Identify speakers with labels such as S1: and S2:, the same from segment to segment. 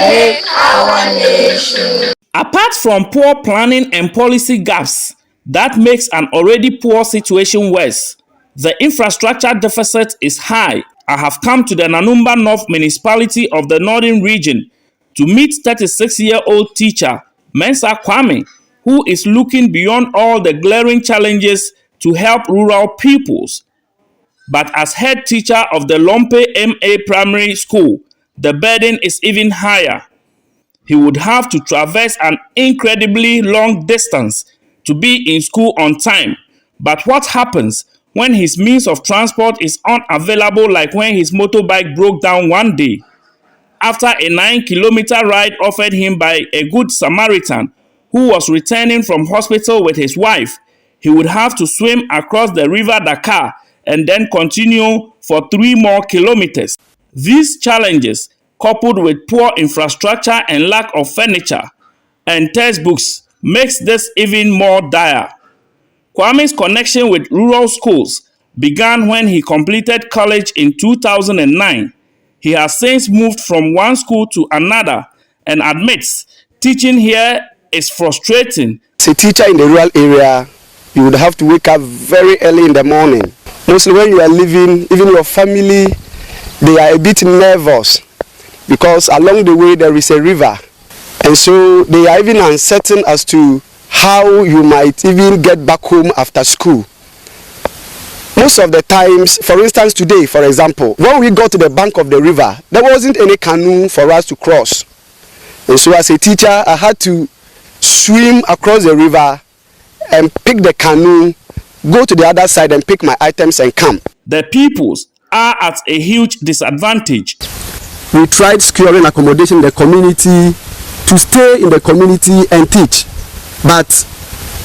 S1: Make our nation. Apart from poor planning and policy gaps that makes an already poor situation worse, the infrastructure deficit is high. I have come to the Nanumba North municipality of the Northern region to meet 36-year-old teacher Mensah Kwame, who is looking beyond all the glaring challenges to help rural pupils. But as head teacher of the Lonpe MA Primary School, the burden is even higher. He would have to traverse an incredibly long distance to be in school on time. But what happens when his means of transport is unavailable, like when his motorbike broke down one day? After a 9-kilometer ride offered him by a good Samaritan who was returning from hospital with his wife, he would have to swim across the river Dakar and then continue for 3 more kilometers. These challenges, coupled with poor infrastructure and lack of furniture and textbooks, makes this even more dire. Kwame's connection with rural schools began when he completed college in 2009. He has since moved from one school to another and admits teaching here is frustrating.
S2: As a teacher in the rural area, you would have to wake up very early in the morning. Mostly when you are living, even your family, they are a bit nervous because along the way there is a river. And so they are even uncertain as to how you might even get back home after school. Most of the times, for instance today, for example, when we got to the bank of the river, there wasn't any canoe for us to cross. And so as a teacher, I had to swim across the river and pick the canoe, go to the other side and pick my items and camp.
S1: The pupils are at a huge disadvantage.
S2: We tried securing accommodation in the community to stay in the community and teach, but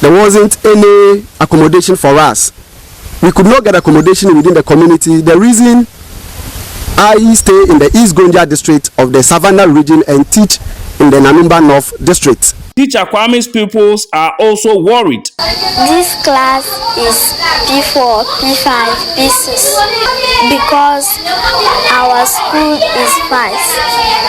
S2: there wasn't any accommodation for us. We could not get accommodation within the community. The reason I stay in the East Gonja district of the Savannah region and teach in the Nanumba North district.
S1: Teacher Kwame's pupils are also worried.
S3: This class is P4, P5, P6 because our school is fast.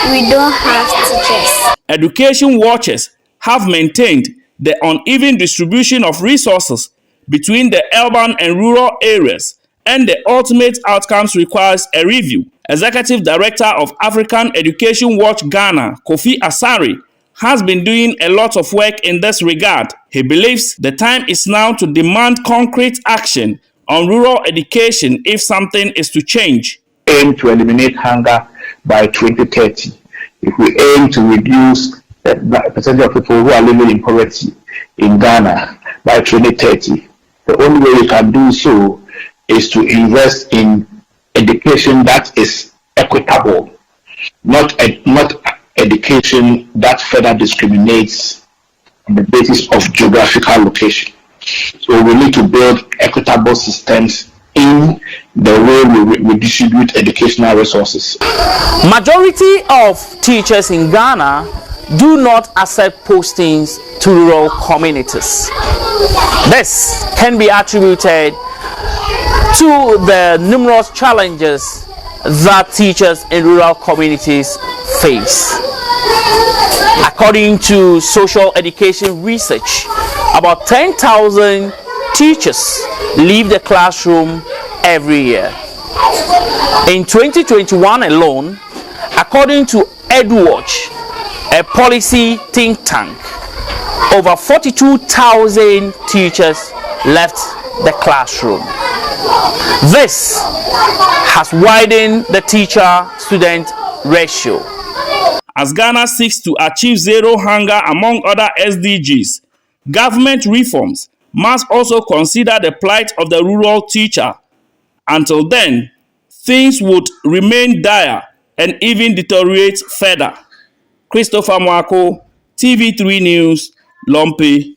S3: We don't have teachers.
S1: Education watchers have maintained the uneven distribution of resources between the urban and rural areas, and the ultimate outcomes requires a review. Executive Director of African Education Watch Ghana, Kofi Asari, has been doing a lot of work in this regard. He believes the time is now to demand concrete action on rural education if something is to change.
S4: Aim to eliminate hunger by 2030. If we aim to reduce the percentage of people who are living in poverty in Ghana by 2030, the only way we can do so is to invest in education that is equitable, not education that further discriminates on the basis of geographical location. So we need to build equitable systems in the way we distribute educational resources.
S5: Majority of teachers in Ghana do not accept postings to rural communities. This can be attributed to the numerous challenges that teachers in rural communities face. According to social education research, about 10,000 teachers leave the classroom every year. In 2021 alone, according to EdWatch, a policy think tank, over 42,000 teachers left the classroom. This has widened the teacher-student ratio.
S1: As Ghana seeks to achieve zero hunger among other SDGs, government reforms must also consider the plight of the rural teacher. Until then, things would remain dire and even deteriorate further. Christopher Mwako, TV3 News, Lonpe.